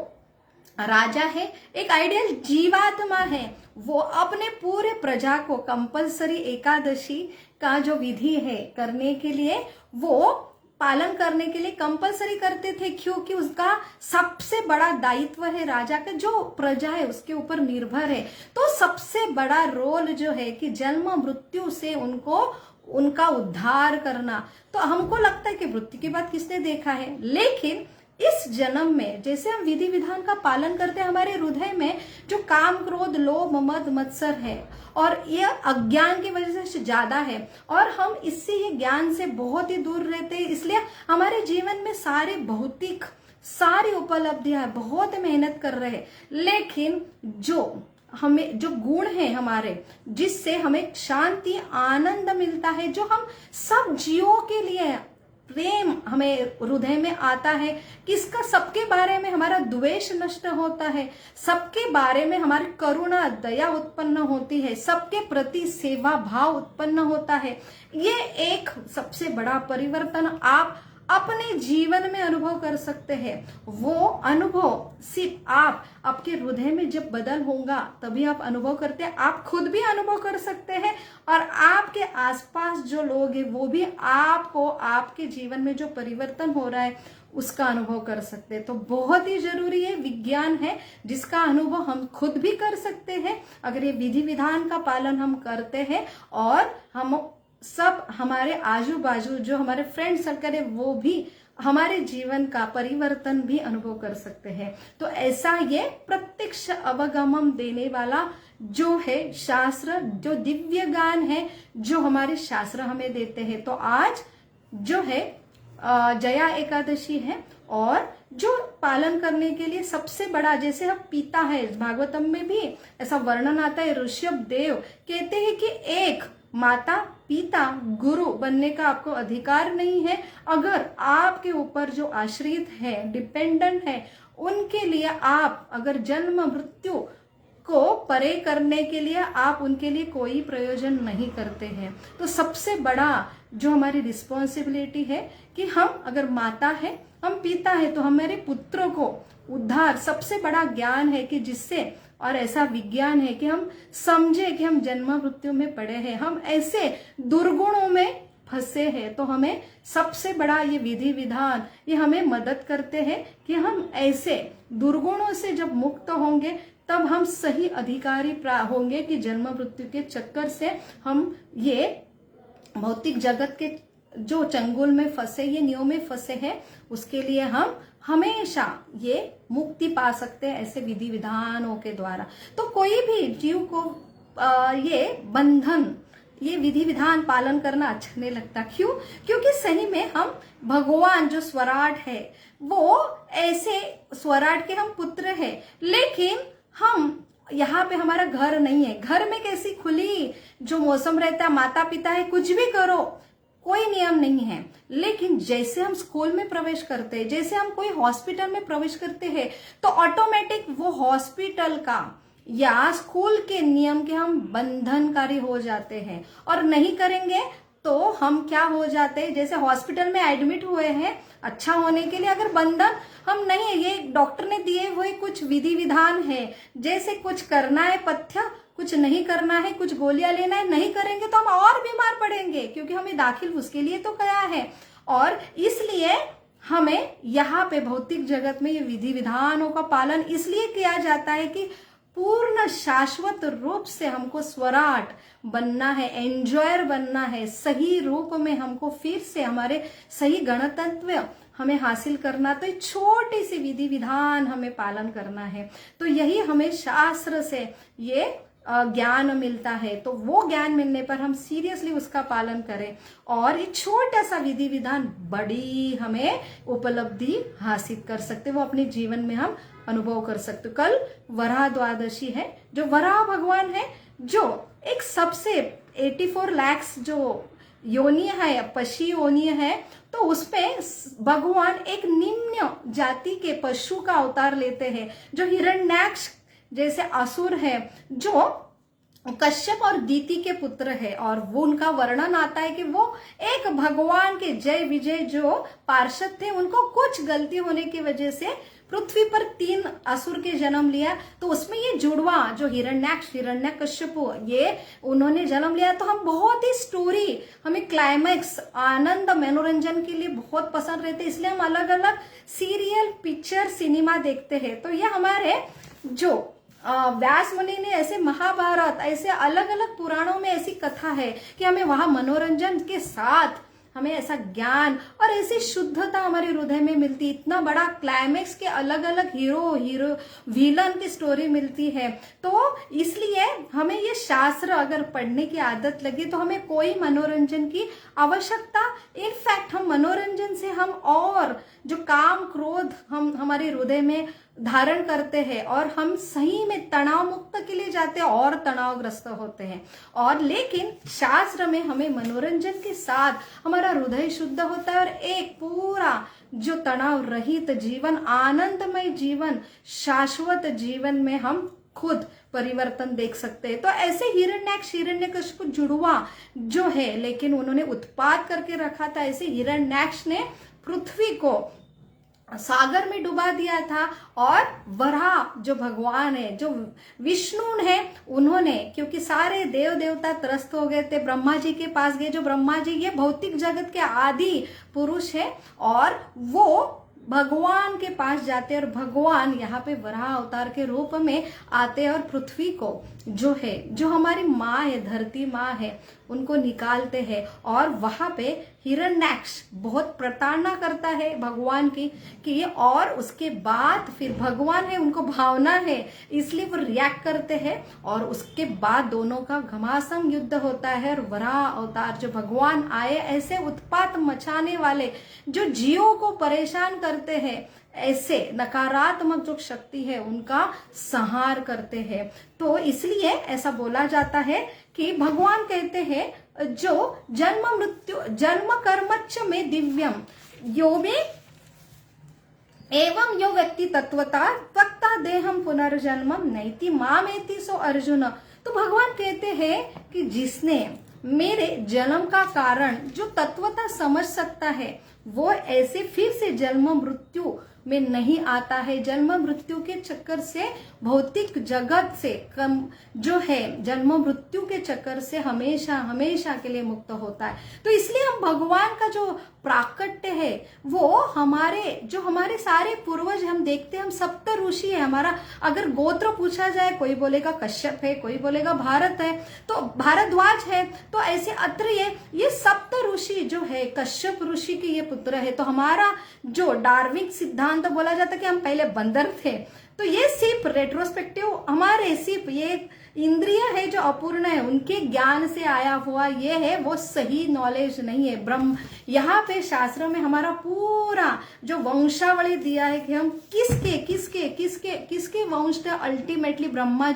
राजा है, एक आइडियल जीवात्मा है, वो अपने पूरे प्रजा को कंपलसरी एकादशी का जो विधि है करने के लिए, वो पालन करने के लिए कंपलसरी करते थे, क्योंकि उसका सबसे बड़ा दायित्व है राजा का, जो प्रजा है उसके ऊपर निर्भर है। तो सबसे बड़ा रोल जो है कि जन्म मृत्यु से उनका उद्धार करना। तो हमको लगता है कि मृत्यु की बात किसने देखा है, लेकिन इस जन्म में जैसे हम विधि विधान का पालन करते हैं, हमारे हृदय में जो काम क्रोध लोभ मद मत्सर है और ये अज्ञान की वजह से ज्यादा है, और हम इससे ये ज्ञान से बहुत ही दूर रहते हैं, इसलिए हमारे जीवन में सारी उपलब्धियां बहुत मेहनत कर रहे हैं, लेकिन जो गुण है हमारे, जिससे हमें शांति आनंद मिलता है, जो हम सब जीवों के लिए प्रेम हमें हृदय में आता है, किसका सबके बारे में हमारा द्वेष नष्ट होता है, सबके बारे में हमारी करुणा दया उत्पन्न होती है, सबके प्रति सेवा भाव उत्पन्न होता है। ये एक सबसे बड़ा परिवर्तन आप अपने जीवन में अनुभव कर सकते हैं। वो अनुभव सिर्फ आपके हृदय में जब बदल होगा तभी आप अनुभव करते हैं, आप खुद भी अनुभव कर सकते हैं, और आपके आसपास जो लोग हैं वो भी आपको आपके जीवन में जो परिवर्तन हो रहा है उसका अनुभव कर सकते हैं। तो बहुत ही जरूरी है, विज्ञान है जिसका अनुभव हम खुद भी कर सकते हैं अगर ये विधि विधान का पालन हम करते हैं, और हम सब हमारे आजू बाजू जो हमारे फ्रेंड सर्कल है वो भी हमारे जीवन का परिवर्तन भी अनुभव कर सकते हैं। तो ऐसा ये प्रत्यक्ष अवगमन देने वाला जो है शास्त्र, जो दिव्य ज्ञान है जो हमारे शास्त्र हमें देते हैं। तो आज जो है जया एकादशी है, और जो पालन करने के लिए सबसे बड़ा, जैसे हम पिता है, भागवतम में भी ऐसा वर्णन आता है, ऋषभ देव कहते हैं कि एक माता पिता गुरु बनने का आपको अधिकार नहीं है। अगर आपके ऊपर जो आश्रित है, डिपेंडेंट है, उनके लिए आप अगर जन्म मृत्यु को परे करने के लिए आप उनके लिए कोई प्रयोजन नहीं करते हैं। तो सबसे बड़ा जो हमारी रिस्पॉन्सिबिलिटी है कि हम अगर माता है, हम पिता है, तो हमारे पुत्र को उद्धार, सबसे बड़ा ज्ञान है कि जिससे, और ऐसा विज्ञान है कि हम समझे कि हम जन्म मृत्यु में पड़े हैं, हम ऐसे दुर्गुणों में फंसे हैं। तो हमें सबसे बड़ा ये विधि विधान ये हमें मदद करते हैं कि हम ऐसे दुर्गुणों से जब मुक्त होंगे तब हम सही अधिकारी होंगे कि जन्म मृत्यु के चक्कर से हम ये भौतिक जगत के जो चंगुल में फंसे, ये नियम में फंसे हैं, उसके लिए हम हमेशा ये मुक्ति पा सकते हैं ऐसे विधि विधानों के द्वारा। तो कोई भी जीव को ये बंधन, ये विधि विधान पालन करना अच्छा नहीं लगता। क्यों? क्योंकि सही में हम भगवान जो स्वराट है, वो ऐसे स्वराट के हम पुत्र हैं, लेकिन हम यहाँ पे हमारा घर नहीं है। घर में कैसी खुली जो मौसम रहता है, माता पिता है, कुछ भी करो, कोई नियम नहीं है। लेकिन जैसे हम स्कूल में प्रवेश करते हैं, जैसे हम कोई हॉस्पिटल में प्रवेश करते हैं, तो ऑटोमेटिक वो हॉस्पिटल का या स्कूल के नियम के हम बंधनकारी हो जाते हैं, और नहीं करेंगे तो हम क्या हो जाते हैं, जैसे हॉस्पिटल में एडमिट हुए हैं अच्छा होने के लिए, अगर बंधन हम नहीं, ये डॉक्टर ने दिए हुए कुछ विधि विधान है, जैसे कुछ करना है पथ्य, कुछ नहीं करना है, कुछ गोलियां लेना है, नहीं करेंगे तो हम और बीमार पड़ेंगे, क्योंकि हमें दाखिल उसके लिए तो गया है। और इसलिए हमें यहाँ पे भौतिक जगत में ये विधि विधानों का पालन इसलिए किया जाता है कि पूर्ण शाश्वत रूप से हमको स्वराट बनना है, एंजॉयर बनना है, सही रूप में हमको फिर से हमारे सही गणतंत्र हमें हासिल करना। तो एक छोटी सी विधि विधान हमें पालन करना है। तो यही हमें शास्त्र से ये ज्ञान मिलता है। तो वो ज्ञान मिलने पर हम सीरियसली उसका पालन करें, और ये छोटा सा विधि विधान बड़ी हमें उपलब्धि हासिल कर सकते, वो अपने जीवन में हम अनुभव कर सकते। कल वराह द्वादशी है, जो वराह भगवान है, जो एक सबसे 84 लाख जो योनि है, पशु योनि है, तो उसपे भगवान एक निम्न जाति के पशु का अवतार लेते हैं, जो हिरण्याक्ष जैसे असुर है, जो कश्यप और दीति के पुत्र है। और वो उनका वर्णन आता है कि वो एक भगवान के जय विजय जो पार्षद थे, उनको कुछ गलती होने की वजह से पृथ्वी पर 3 असुर के जन्म लिया। तो उसमें ये जुड़वा जो हिरण्याक्ष, हिरण्यकश्यपु, ये उन्होंने जन्म लिया। तो हम बहुत ही स्टोरी, हमें क्लाइमैक्स, आनंद, मनोरंजन के लिए बहुत पसंद रहते, इसलिए हम अलग अलग सीरियल, पिक्चर, सिनेमा देखते हैं। तो ये हमारे जो व्यास मुनि ने ऐसे महाभारत, ऐसे अलग अलग पुराणों में ऐसी कथा है कि हमें वहां मनोरंजन के साथ हमें ऐसा ज्ञान और ऐसी शुद्धता हमारे हृदय में मिलती, इतना बड़ा क्लाइमेक्स के अलग अलग हीरो विलन की स्टोरी मिलती है। तो इसलिए हमें ये शास्त्र अगर पढ़ने की आदत लगी तो हमें कोई मनोरंजन की आवश्यकता, इनफैक्ट हम मनोरंजन से हम और जो काम क्रोध हम हमारे हृदय में धारण करते हैं और हम सही में तनाव मुक्त के लिए जाते हैं और तनावग्रस्त होते हैं। और लेकिन शास्त्र में हमें मनोरंजन के साथ हमारा हृदय शुद्ध होता है और एक पूरा जो तनाव रहित जीवन, आनंदमय जीवन, शाश्वत जीवन में हम खुद परिवर्तन देख सकते हैं। तो ऐसे हिरण्याक्ष, हिरण्यकश्यप जुड़वा जो है, लेकिन उन्होंने उत्पात करके रखा था। ऐसे हिरण्याक्ष ने पृथ्वी को सागर में डुबा दिया था, और वराह जो भगवान है, जो विष्णु है, उन्होंने, क्योंकि सारे देव देवता त्रस्त हो गए थे, ब्रह्मा जी के पास गए। जो ब्रह्मा जी ये भौतिक जगत के आदि पुरुष है, और वो भगवान के पास जाते हैं और भगवान यहाँ पे वराह अवतार के रूप में आते हैं और पृथ्वी को जो है, जो हमारी माँ है, धरती माँ है, उनको निकालते हैं। और वहां पे हिरण्याक्ष बहुत प्रताड़ना करता है भगवान की और उसके बाद फिर भगवान है, उनको भावना है, इसलिए वो रिएक्ट करते हैं और उसके बाद दोनों का घमासान युद्ध होता है। और वराह अवतार जो भगवान आए ऐसे उत्पात मचाने वाले, जो जीवों को परेशान करते हैं, ऐसे नकारात्मक जो शक्ति है उनका संहार करते हैं। तो इसलिए ऐसा बोला जाता है कि भगवान कहते हैं जो जन्म कर्मच्च में दिव्यम यो में एवं यो व्यक्ति तत्वता त्वक्ता देहम पुनर्जन्मम नैति मामेति सो अर्जुन। तो भगवान कहते हैं कि जिसने मेरे जन्म का कारण जो तत्वता समझ सकता है वो ऐसे फिर से जन्म मृत्यु में नहीं आता है। जन्म मृत्यु के चक्कर से, भौतिक जगत से कम जो है, जन्म मृत्यु के चक्कर से हमेशा हमेशा के लिए मुक्त होता है। तो इसलिए हम भगवान का जो प्राकट्य है वो हमारे सारे पूर्वज हम देखते हैं, हम सप्त ऋषि है। हमारा अगर गोत्र पूछा जाए, कोई बोलेगा कश्यप है, कोई बोलेगा भारत है, तो भारद्वाज है। तो ऐसे अत्र ये सप्त ऋषि जो है, कश्यप ऋषि के ये पुत्र है। तो हमारा जो डार्विक सिद्धांत बोला जाता है कि हम पहले बंदर थे, तो ये सिर्फ रेट्रोस्पेक्टिव हमारे सिर्फ ये इंद्रिय है जो अपूर्ण है, उनके ज्ञान से आया हुआ ये है, वो सही नॉलेज नहीं है। ब्रह्म यहाँ पे शास्त्र में हमारा पूरा जो वंशावली दिया है कि हम किसके किसके किसके किसके वंश थे। अल्टीमेटली ब्रह्मा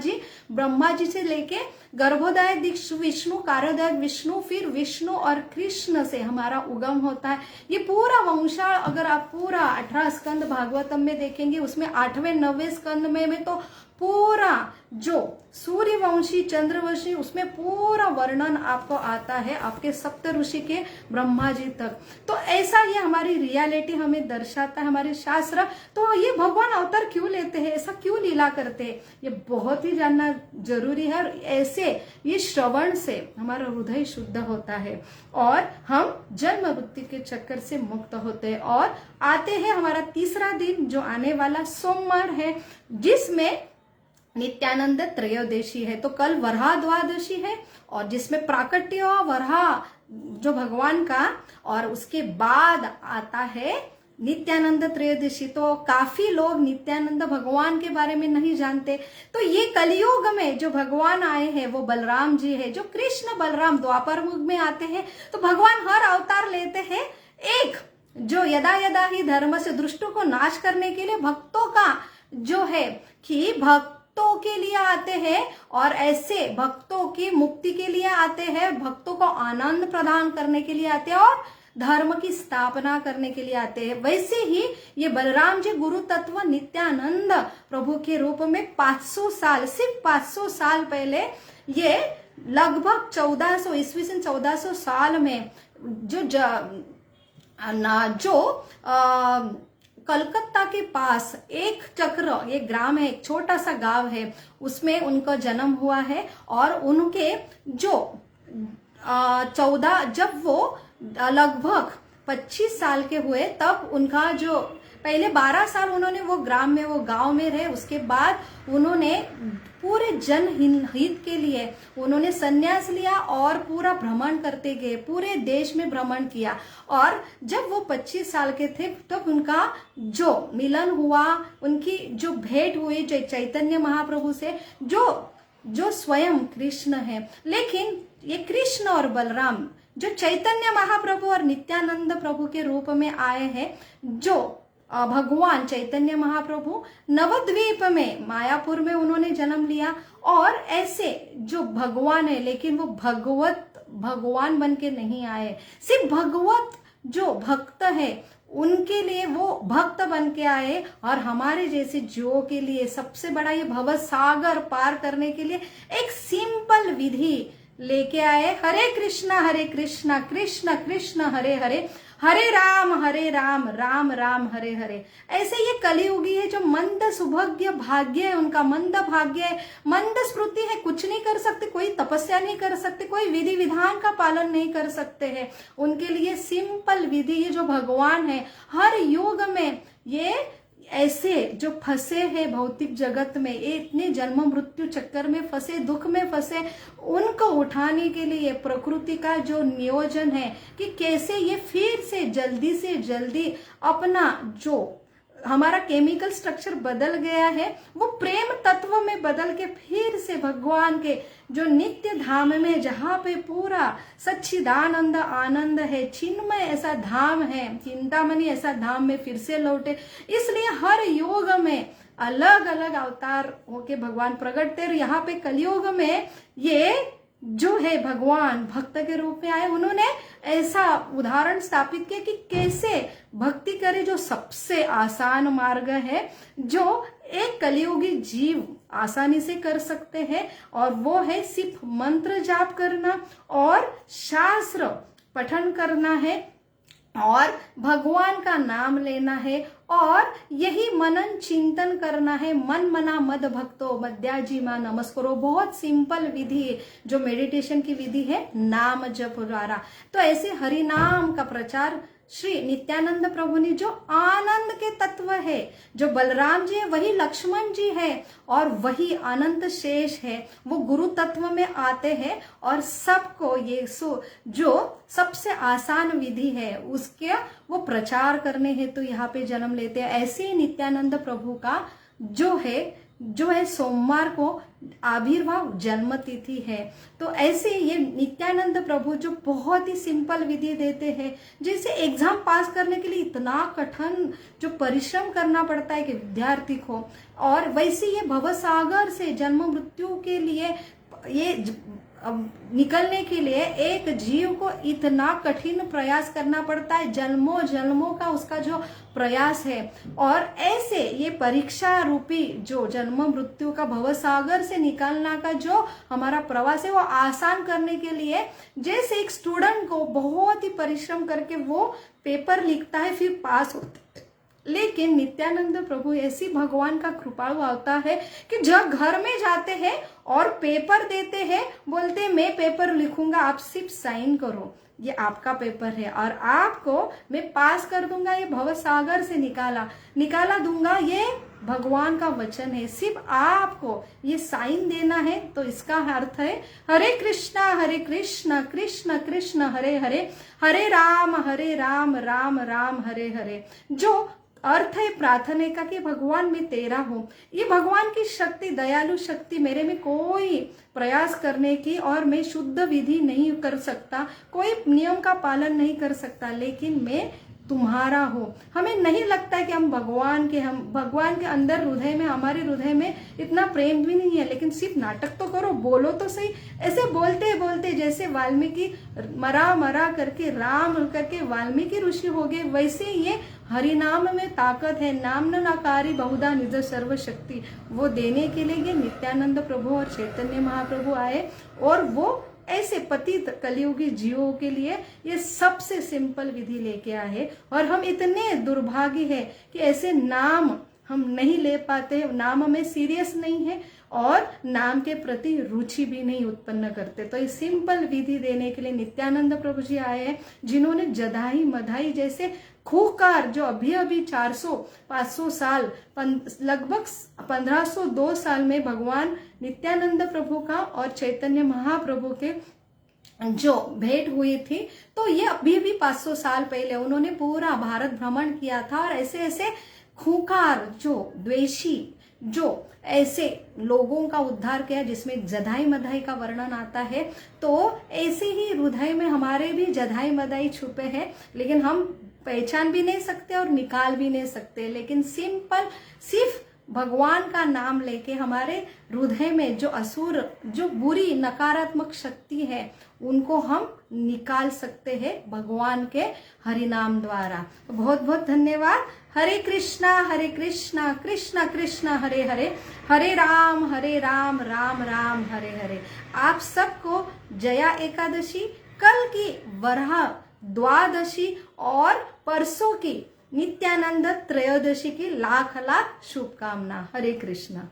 जी से लेके गर्भोदय विष्णु, कार्यदायक विष्णु, फिर विष्णु और कृष्ण से हमारा उगम होता है। ये पूरा वंशा अगर आप पूरा 18 स्कंद भागवतम में देखेंगे, उसमें 8वें 9वें स्कंद में तो पूरा जो सूर्यवंशी चंद्रवंशी उसमें पूरा वर्णन आपको आता है, आपके सप्त ऋषि के ब्रह्मा जी तक। तो ऐसा ये हमारी रियलिटी हमें दर्शाता है हमारे शास्त्र। तो ये भगवान अवतार क्यों लेते हैं, ऐसा क्यों लीला करते हैं, ये बहुत ही जानना जरूरी है। और ऐसे ये श्रवण से हमारा हृदय शुद्ध होता है और हम जन्म मृत्यु के चक्कर से मुक्त होते हैं। और आते हैं हमारा तीसरा दिन जो आने वाला सोमवार है, जिसमें नित्यानंद त्रयोदशी है। तो कल वराह द्वादशी है और जिसमें प्राकट्य वराह जो भगवान का, और उसके बाद आता है नित्यानंद त्रयोदशी। तो काफी लोग नित्यानंद भगवान के बारे में नहीं जानते। तो ये कलयुग में जो भगवान आए हैं वो बलराम जी है, जो कृष्ण बलराम द्वापर युग में आते हैं। तो भगवान हर अवतार लेते हैं, एक जो यदा यदा ही धर्म से दुष्टों को नाश करने के लिए, भक्तों का जो है कि भक्तों के लिए आते हैं और ऐसे भक्तों की मुक्ति के लिए आते हैं, भक्तों को आनंद प्रदान करने के लिए आते हैं और धर्म की स्थापना करने के लिए आते हैं। वैसे ही ये बलराम जी गुरु तत्व नित्यानंद प्रभु के रूप में 500 साल, सिर्फ 500 साल पहले, ये लगभग 1400 ईस्वी सन 1400 साल में जो कलकत्ता के पास एक चक्र, एक ग्राम है, एक छोटा सा गांव है, उसमें उनका जन्म हुआ है। और उनके जो 14 जब वो लगभग 25 साल के हुए, तब उनका जो पहले 12 साल उन्होंने वो ग्राम में, वो गांव में रहे। उसके बाद उन्होंने पूरे जन हित के लिए उन्होंने संन्यास लिया और पूरा भ्रमण करते गए, पूरे देश में भ्रमण किया। और जब वो 25 साल के थे तब उनका जो मिलन हुआ, उनकी जो भेंट हुई जो चैतन्य महाप्रभु से, जो स्वयं कृष्ण है। लेकिन ये कृष्ण और बलराम जो चैतन्य महाप्रभु और नित्यानंद प्रभु के रूप में आए हैं, जो भगवान चैतन्य महाप्रभु नवद्वीप में मायापुर में उन्होंने जन्म लिया। और ऐसे जो भगवान है, लेकिन वो भगवान बन के नहीं आए, सिर्फ भगवत जो भक्त है उनके लिए वो भक्त बन के आए। और हमारे जैसे जीवों के लिए सबसे बड़ा ये भव सागर पार करने के लिए एक सिंपल विधि लेके आए हरे कृष्णा कृष्ण कृष्ण हरे हरे, हरे राम राम राम हरे हरे। ऐसे ये कलियुगी है जो मंद सुभज्ञ भाग्य है, उनका मंद भाग्य है, मंद स्मृति है, कुछ नहीं कर सकते, कोई तपस्या नहीं कर सकते, कोई विधि विधान का पालन नहीं कर सकते हैं। उनके लिए सिंपल विधि, ये जो भगवान है हर युग में ये ऐसे जो फंसे हैं भौतिक जगत में, ये इतने जन्म मृत्यु चक्कर में फंसे, दुख में फंसे, उनको उठाने के लिए प्रकृति का जो नियोजन है कि कैसे ये फिर से जल्दी अपना जो हमारा केमिकल स्ट्रक्चर बदल गया है वो प्रेम तत्व में बदल के फिर से भगवान के जो नित्य धाम में, जहाँ पे पूरा सच्चिदानंद आनंद है, चिन्मय ऐसा धाम है, चिंतामणि ऐसा धाम में फिर से लौटे। इसलिए हर योग में अलग अलग अवतार होके भगवान प्रकटते, और यहाँ पे कलयुग में ये जो है भगवान भक्त के रूप में आए। उन्होंने ऐसा उदाहरण स्थापित किया कि कैसे भक्ति करे, जो सबसे आसान मार्ग है, जो एक कलियुगी जीव आसानी से कर सकते हैं, और वो है सिर्फ मंत्र जाप करना और शास्त्र पठन करना है और भगवान का नाम लेना है, और यही मनन चिंतन करना है। मन मना मद भक्तो मद्याजी मां नमस्करो, बहुत सिंपल विधि है जो मेडिटेशन की विधि है, नाम जप द्वारा। तो ऐसे हरि नाम का प्रचार श्री नित्यानंद प्रभु ने, जो आनंद के तत्व है, जो बलराम जी है वही लक्ष्मण जी है और वही अनंत शेष है, वो गुरु तत्व में आते हैं और सबको ये जो सबसे आसान विधि है उसके वो प्रचार करने हेतु तो यहाँ पे जन्म लेते हैं। ऐसे ही नित्यानंद प्रभु का जो है सोमवार को आविर्भाव जन्म तिथि है। तो ऐसे ये नित्यानंद प्रभु जो बहुत ही सिंपल विधि देते हैं, जैसे एग्जाम पास करने के लिए इतना कठिन जो परिश्रम करना पड़ता है कि विद्यार्थी को, और वैसे ये भवसागर से जन्म मृत्यु के लिए ये निकलने के लिए एक जीव को इतना कठिन प्रयास करना पड़ता है, जन्मों जन्मों का उसका जो प्रयास है। और ऐसे ये परीक्षा रूपी जो जन्म मृत्यु का भवसागर से निकालना का जो हमारा प्रवास है वो आसान करने के लिए, जैसे एक स्टूडेंट को बहुत ही परिश्रम करके वो पेपर लिखता है फिर पास होता है, लेकिन नित्यानंद प्रभु ऐसी भगवान का कृपालु आता है कि जब घर में जाते हैं और पेपर देते हैं, बोलते मैं पेपर लिखूंगा, आप सिर्फ साइन करो, ये आपका पेपर है और आपको मैं पास कर दूंगा, ये भवसागर से निकाला दूंगा, ये भगवान का वचन है, सिर्फ आपको ये साइन देना है। तो इसका अर्थ है हरे कृष्णा कृष्ण कृष्ण हरे हरे, हरे राम राम राम हरे हरे। जो अर्थ है प्रार्थना का कि भगवान मैं तेरा हूं, ये भगवान की शक्ति, दयालु शक्ति, मेरे में कोई प्रयास करने की और मैं शुद्ध विधि नहीं कर सकता, कोई नियम का पालन नहीं कर सकता, लेकिन मैं तुम्हारा हूं। हमें नहीं लगता है कि हम भगवान के अंदर हृदय में, हमारे हृदय में इतना प्रेम भी नहीं है, लेकिन सिर्फ नाटक तो करो, बोलो तो सही। ऐसे बोलते बोलते जैसे वाल्मीकि मरा करके राम करके वाल्मीकि ऋषि हो गए, वैसे ये हरि नाम में ताकत है, नाम न नाकारी बहुधा निज सर्वशक्ति, वो देने के लिए ये नित्यानंद प्रभु और चैतन्य महाप्रभु आए, और वो ऐसे पतित कलियुगी जीवों के लिए ये सबसे सिंपल विधि लेके आए। और हम इतने दुर्भागी है कि ऐसे नाम हम नहीं ले पाते, नाम में सीरियस नहीं है और नाम के प्रति रुचि भी नहीं उत्पन्न करते। तो ये सिंपल विधि देने के लिए नित्यानंद प्रभु जी आए हैं, जिन्होंने जदाई मधाई जैसे खूंखार जो अभी 400-500 साल, लगभग 1502 साल में भगवान नित्यानंद प्रभु का और चैतन्य महाप्रभु के जो भेंट हुई थी, तो ये अभी भी 500 साल पहले उन्होंने पूरा भारत भ्रमण किया था, और ऐसे ऐसे खूंखार जो द्वेषी जो ऐसे लोगों का उद्धार किया, जिसमें जदाई मदाई का वर्णन आता है। तो ऐसे ही हृदय में हमारे भी जदाई मदाई छुपे हैं, लेकिन हम पहचान भी नहीं सकते और निकाल भी नहीं सकते, लेकिन सिंपल सिर्फ भगवान का नाम लेके हमारे हृदय में जो असुर, जो बुरी नकारात्मक शक्ति है, उनको हम निकाल सकते हैं भगवान के हरिनाम द्वारा। तो बहुत बहुत धन्यवाद। हरे कृष्णा कृष्णा कृष्णा हरे हरे, हरे राम राम राम हरे हरे। आप सबको जया एकादशी, कल की वराह द्वादशी और परसों की नित्यानंद त्रयोदशी की लाख लाख शुभकामना। हरे कृष्णा।